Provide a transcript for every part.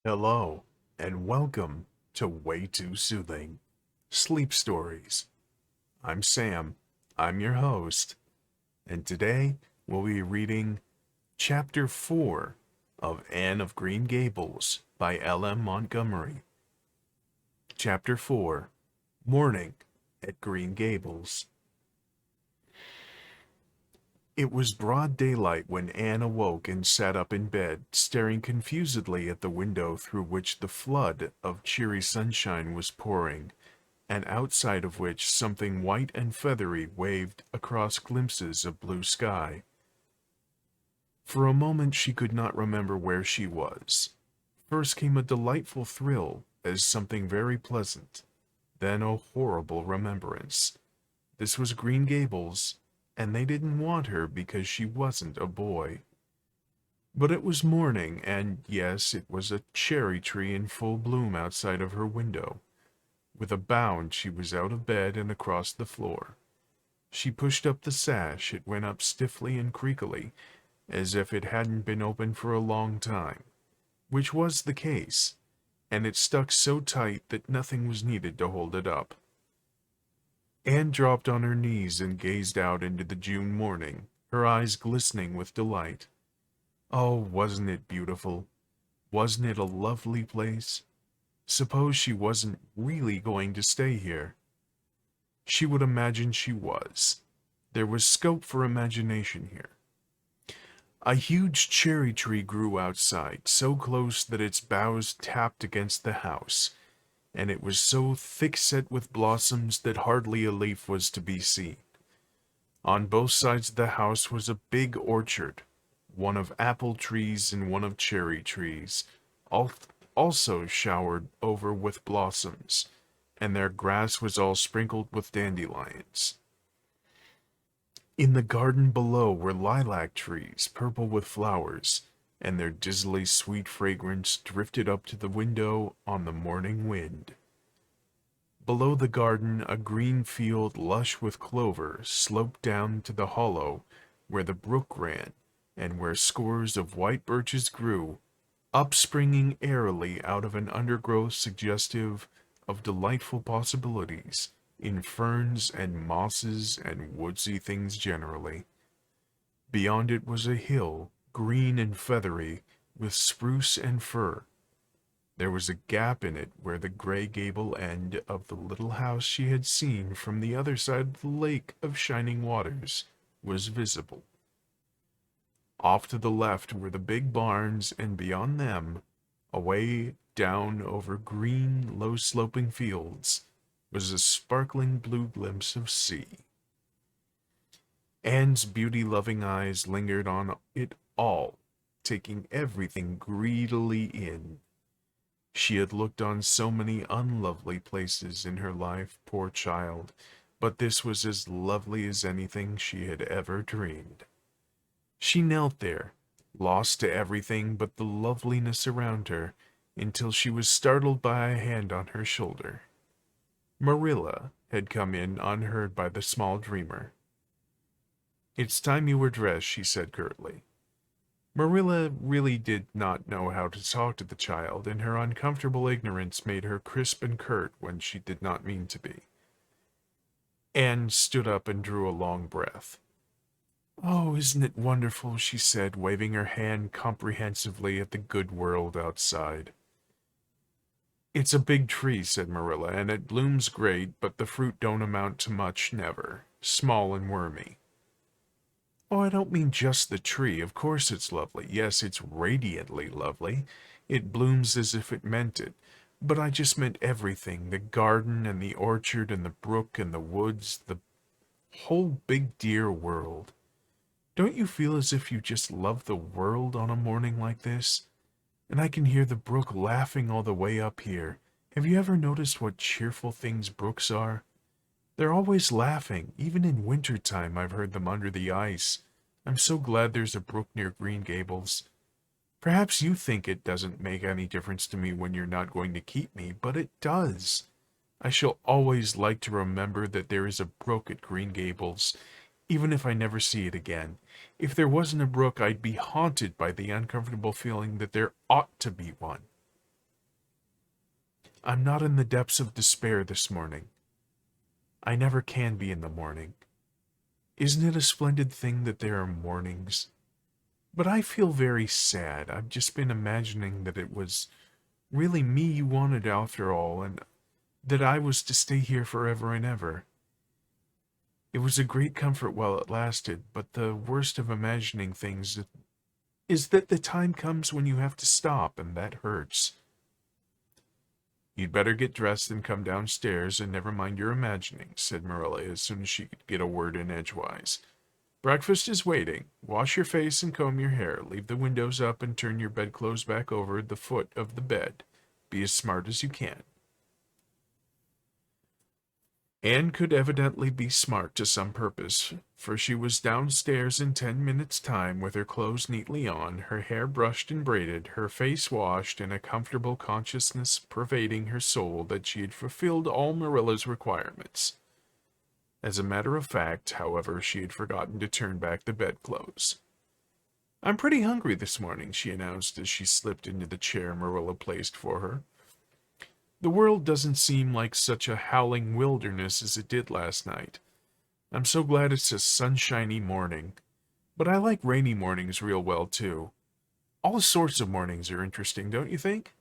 Hello, and welcome to Way Too Soothing Sleep Stories. I'm Sam, I'm your host, and today we'll be reading Chapter 4 of Anne of Green Gables by L.M. Montgomery. Chapter 4 Morning at Green Gables. It was broad daylight when Anne awoke and sat up in bed, staring confusedly at the window through which the flood of cheery sunshine was pouring, and outside of which something white and feathery waved across glimpses of blue sky. For a moment she could not remember where she was. First came a delightful thrill as something very pleasant, then a horrible remembrance. This was Green Gables, and they didn't want her because she wasn't a boy. But it was morning, and yes, it was a cherry tree in full bloom outside of her window. With a bound she was out of bed and across the floor. She pushed up the sash. It went up stiffly and creakily, as if it hadn't been open for a long time, which was the case, and it stuck so tight that nothing was needed to hold it up. Anne dropped on her knees and gazed out into the June morning, her eyes glistening with delight. Oh, wasn't it beautiful? Wasn't it a lovely place? Suppose she wasn't really going to stay here. She would imagine she was. There was scope for imagination here. A huge cherry tree grew outside, so close that its boughs tapped against the house, and it was so thick-set with blossoms that hardly a leaf was to be seen. On both sides of the house was a big orchard, one of apple trees and one of cherry trees, also showered over with blossoms, and their grass was all sprinkled with dandelions. In the garden below were lilac trees, purple with flowers, and their dizzily sweet fragrance drifted up to the window on the morning wind. Below the garden, a green field lush with clover sloped down to the hollow where the brook ran, and where scores of white birches grew, upspringing airily out of an undergrowth suggestive of delightful possibilities in ferns and mosses and woodsy things generally. Beyond it was a hill, green and feathery, with spruce and fir. There was a gap in it where the gray gable end of the little house she had seen from the other side of the lake of shining waters was visible. Off to the left were the big barns, and beyond them, away down over green, low-sloping fields, was a sparkling blue glimpse of sea. Anne's beauty-loving eyes lingered on it all, taking everything greedily in. She had looked on so many unlovely places in her life, poor child, but this was as lovely as anything she had ever dreamed. She knelt there, lost to everything but the loveliness around her, until she was startled by a hand on her shoulder. Marilla had come in unheard by the small dreamer. "It's time you were dressed," she said curtly. Marilla really did not know how to talk to the child, and her uncomfortable ignorance made her crisp and curt when she did not mean to be. Anne stood up and drew a long breath. "Oh, isn't it wonderful?" she said, waving her hand comprehensively at the good world outside. "It's a big tree," said Marilla, "and it blooms great, but the fruit don't amount to much, never. Small and wormy." "Oh, I don't mean just the tree. Of course it's lovely. Yes, it's radiantly lovely. It blooms as if it meant it. But I just meant everything, the garden and the orchard and the brook and the woods, the whole big dear world. Don't you feel as if you just love the world on a morning like this? And I can hear the brook laughing all the way up here. Have you ever noticed what cheerful things brooks are? They're always laughing. Even in winter time I've heard them under the ice. I'm so glad there's a brook near Green Gables. Perhaps you think it doesn't make any difference to me when you're not going to keep me, but it does. I shall always like to remember that there is a brook at Green Gables, even if I never see it again. If there wasn't a brook, I'd be haunted by the uncomfortable feeling that there ought to be one." I'm not in the depths of despair this morning. I never can be in the morning. Isn't it a splendid thing that there are mornings? But I feel very sad. I've just been imagining that it was really me you wanted after all, and that I was to stay here forever and ever. It was a great comfort while it lasted, but the worst of imagining things is that the time comes when you have to stop, and that hurts. You'd better get dressed and come downstairs, and never mind your imagining, said Marilla as soon as she could get a word in edgewise. Breakfast is waiting. Wash your face and comb your hair. Leave the windows up and turn your bedclothes back over the foot of the bed. Be as smart as you can. Anne could evidently be smart to some purpose, for she was downstairs in 10 minutes' time with her clothes neatly on, her hair brushed and braided, her face washed, and a comfortable consciousness pervading her soul that she had fulfilled all Marilla's requirements. As a matter of fact, however, she had forgotten to turn back the bedclothes. I'm pretty hungry this morning, she announced as she slipped into the chair Marilla placed for her. The world doesn't seem like such a howling wilderness as it did last night. I'm so glad it's a sunshiny morning. But I like rainy mornings real well, too. All sorts of mornings are interesting, don't you think?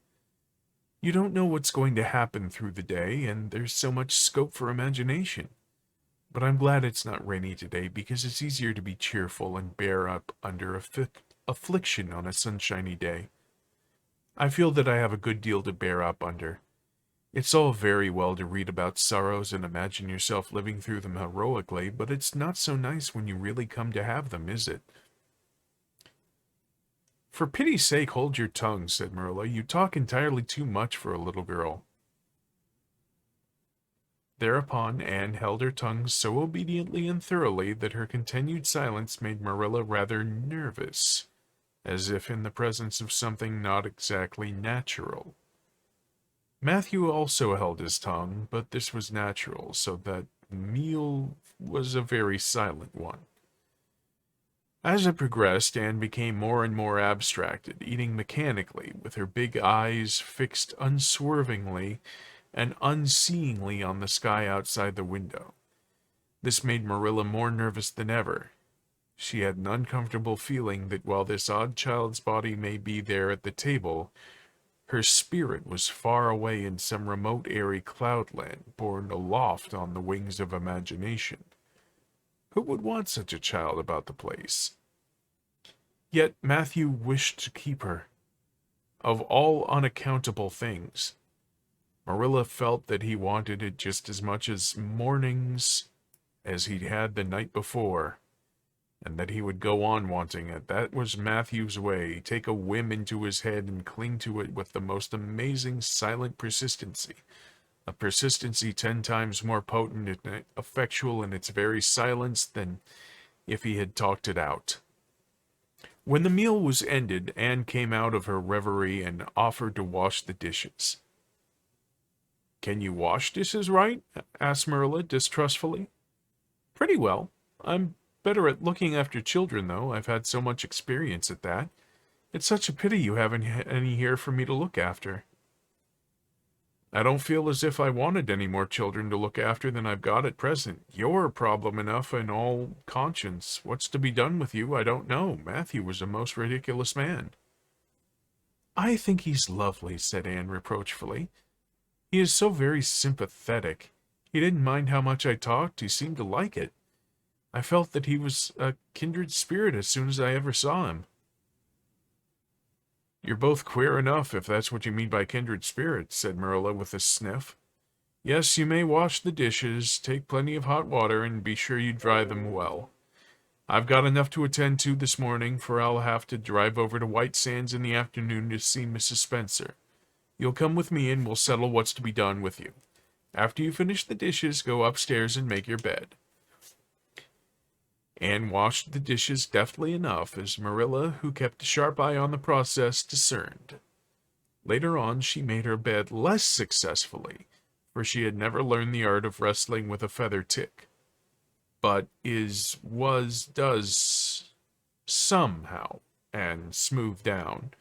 You don't know what's going to happen through the day, and there's so much scope for imagination. But I'm glad it's not rainy today, because it's easier to be cheerful and bear up under affliction on a sunshiny day. I feel that I have a good deal to bear up under. It's all very well to read about sorrows and imagine yourself living through them heroically, but it's not so nice when you really come to have them, is it? For pity's sake, hold your tongue, said Marilla. You talk entirely too much for a little girl. Thereupon Anne held her tongue so obediently and thoroughly that her continued silence made Marilla rather nervous, as if in the presence of something not exactly natural. Matthew also held his tongue, but this was natural, so that the meal was a very silent one. As it progressed, Anne became more and more abstracted, eating mechanically, with her big eyes fixed unswervingly and unseeingly on the sky outside the window. This made Marilla more nervous than ever. She had an uncomfortable feeling that while this odd child's body may be there at the table, her spirit was far away in some remote airy cloudland, borne aloft on the wings of imagination. Who would want such a child about the place? Yet Matthew wished to keep her. Of all unaccountable things, Marilla felt that he wanted it just as much as mornings as he'd had the night before, and that he would go on wanting it. That was Matthew's way, take a whim into his head and cling to it with the most amazing silent persistency, a persistency 10 times more potent and effectual in its very silence than if he had talked it out. When the meal was ended, Anne came out of her reverie and offered to wash the dishes. Can you wash dishes right? Asked Marilla distrustfully. Pretty well. I'm better at looking after children, though. I've had so much experience at that. It's such a pity you haven't any here for me to look after. I don't feel as if I wanted any more children to look after than I've got at present. You're a problem enough in all conscience. What's to be done with you, I don't know. Matthew was a most ridiculous man. I think he's lovely, said Anne reproachfully. He is so very sympathetic. He didn't mind how much I talked. He seemed to like it. I felt that he was a kindred spirit as soon as I ever saw him. You're both queer enough, if that's what you mean by kindred spirits, said Marilla with a sniff. Yes, you may wash the dishes, take plenty of hot water, and be sure you dry them well. I've got enough to attend to this morning, for I'll have to drive over to White Sands in the afternoon to see Mrs. Spencer. You'll come with me and we'll settle what's to be done with you. After you finish the dishes, go upstairs and make your bed. Anne washed the dishes deftly enough, as Marilla, who kept a sharp eye on the process, discerned. Later on, she made her bed less successfully, for she had never learned the art of wrestling with a feather tick. But does somehow, and smooth down,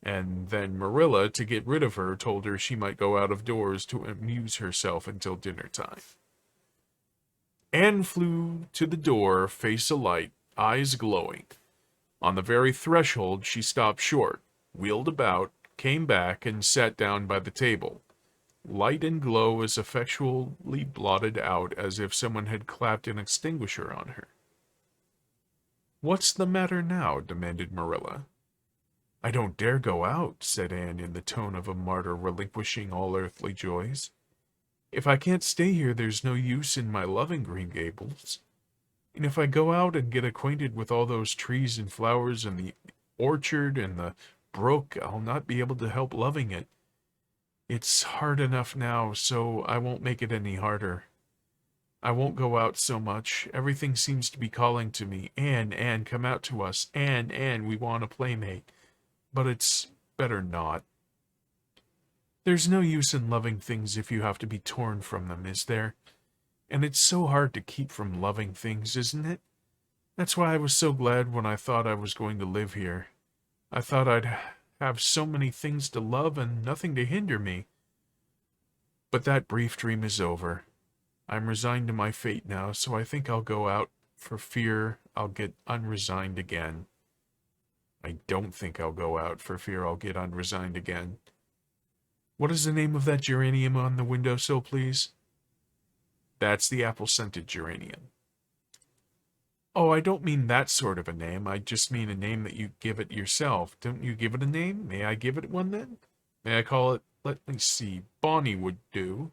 And then Marilla, to get rid of her, told her she might go out of doors to amuse herself until dinner time. Anne flew to the door, face alight, eyes glowing. On the very threshold she stopped short, wheeled about, came back, and sat down by the table. Light and glow as effectually blotted out as if someone had clapped an extinguisher on her. "What's the matter now?" demanded Marilla. "I don't dare go out," said Anne in the tone of a martyr relinquishing all earthly joys. "If I can't stay here, there's no use in my loving Green Gables. And if I go out and get acquainted with all those trees and flowers and the orchard and the brook, I'll not be able to help loving it. It's hard enough now, so I won't make it any harder. I won't go out so much. Everything seems to be calling to me. Anne, Anne, come out to us. Anne, Anne, we want a playmate. But it's better not. There's no use in loving things if you have to be torn from them, is there? And it's so hard to keep from loving things, isn't it? That's why I was so glad when I thought I was going to live here. I thought I'd have so many things to love and nothing to hinder me. But that brief dream is over. I'm resigned to my fate now, so I think I'll go out for fear I'll get unresigned again. I don't think I'll go out for fear I'll get unresigned again. What is the name of that geranium on the windowsill, please?" "That's the apple-scented geranium." "Oh, I don't mean that sort of a name. I just mean a name that you give it yourself. Don't you give it a name? May I give it one then? May I call it, let me see, Bonnie would do.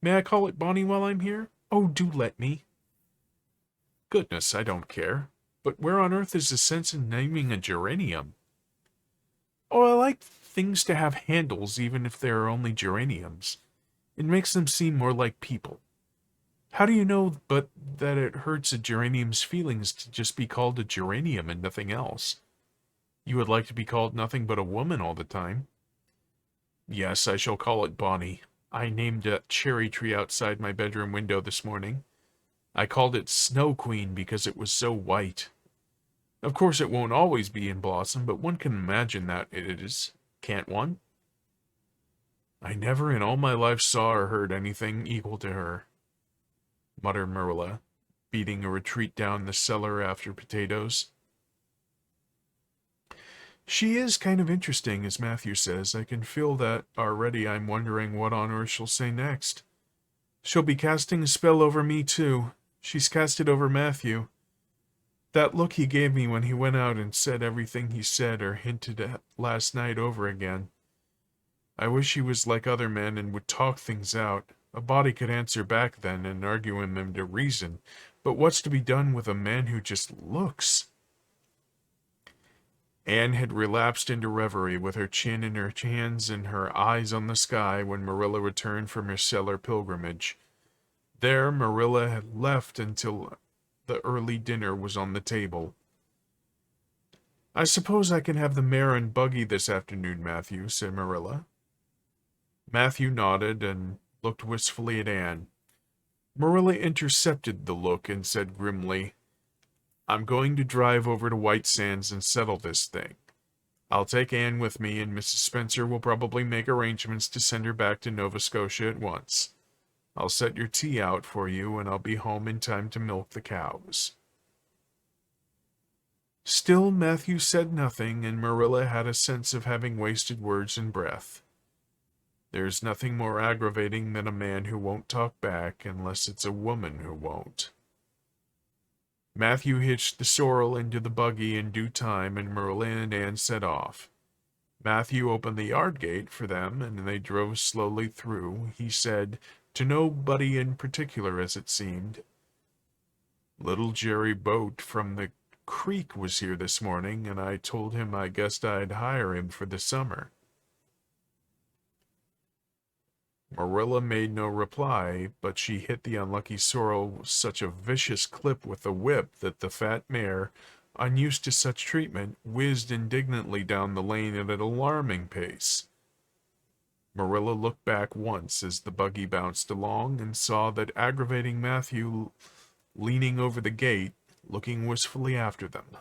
May I call it Bonnie while I'm here? Oh, do let me." "Goodness, I don't care. But where on earth is the sense in naming a geranium?" "Oh, I like things to have handles even if they are only geraniums. It makes them seem more like people. How do you know but that it hurts a geranium's feelings to just be called a geranium and nothing else? You would like to be called nothing but a woman all the time." "Yes, I shall call it Bonnie. I named a cherry tree outside my bedroom window this morning. I called it Snow Queen because it was so white. Of course it won't always be in blossom, but one can imagine that it is, can't one?" "I never in all my life saw or heard anything equal to her," muttered Marilla, beating a retreat down the cellar after potatoes. "She is kind of interesting, as Matthew says. I can feel that already. I'm wondering what on earth she'll say next. She'll be casting a spell over me, too. She's cast it over Matthew. That look he gave me when he went out and said everything he said or hinted at last night over again. I wish he was like other men and would talk things out. A body could answer back then and argue him into reason. But what's to be done with a man who just looks?" Anne had relapsed into reverie with her chin in her hands and her eyes on the sky when Marilla returned from her cellar pilgrimage. There Marilla had left until the early dinner was on the table. "I suppose I can have the mare and buggy this afternoon, Matthew," said Marilla. Matthew nodded and looked wistfully at Anne. Marilla intercepted the look and said grimly, "I'm going to drive over to White Sands and settle this thing. I'll take Anne with me, and Mrs. Spencer will probably make arrangements to send her back to Nova Scotia at once. I'll set your tea out for you, and I'll be home in time to milk the cows." Still Matthew said nothing, and Marilla had a sense of having wasted words and breath. There's nothing more aggravating than a man who won't talk back unless it's a woman who won't. Matthew hitched the sorrel into the buggy in due time, and Marilla and Anne set off. Matthew opened the yard gate for them, and they drove slowly through. He said, to nobody in particular as it seemed, "Little Jerry Boat from the creek was here this morning, and I told him I guessed I'd hire him for the summer." Marilla made no reply, but she hit the unlucky sorrel such a vicious clip with the whip that the fat mare, unused to such treatment, whizzed indignantly down the lane at an alarming pace. Marilla looked back once as the buggy bounced along and saw that aggravating Matthew leaning over the gate, looking wistfully after them.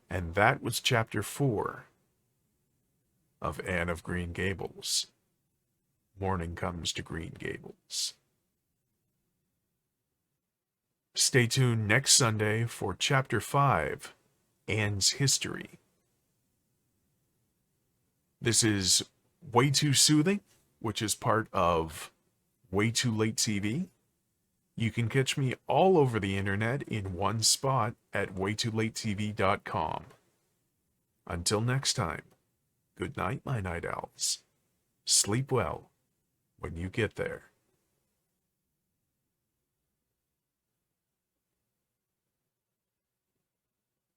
And that was chapter 4 of Anne of Green Gables. Morning comes to Green Gables. Stay tuned next Sunday for chapter 5, Anne's History. This is Way Too Soothing, which is part of Way Too Late TV. You can catch me all over the internet in one spot at waytoolatetv.com. Until next time, good night, my night owls. Sleep well when you get there.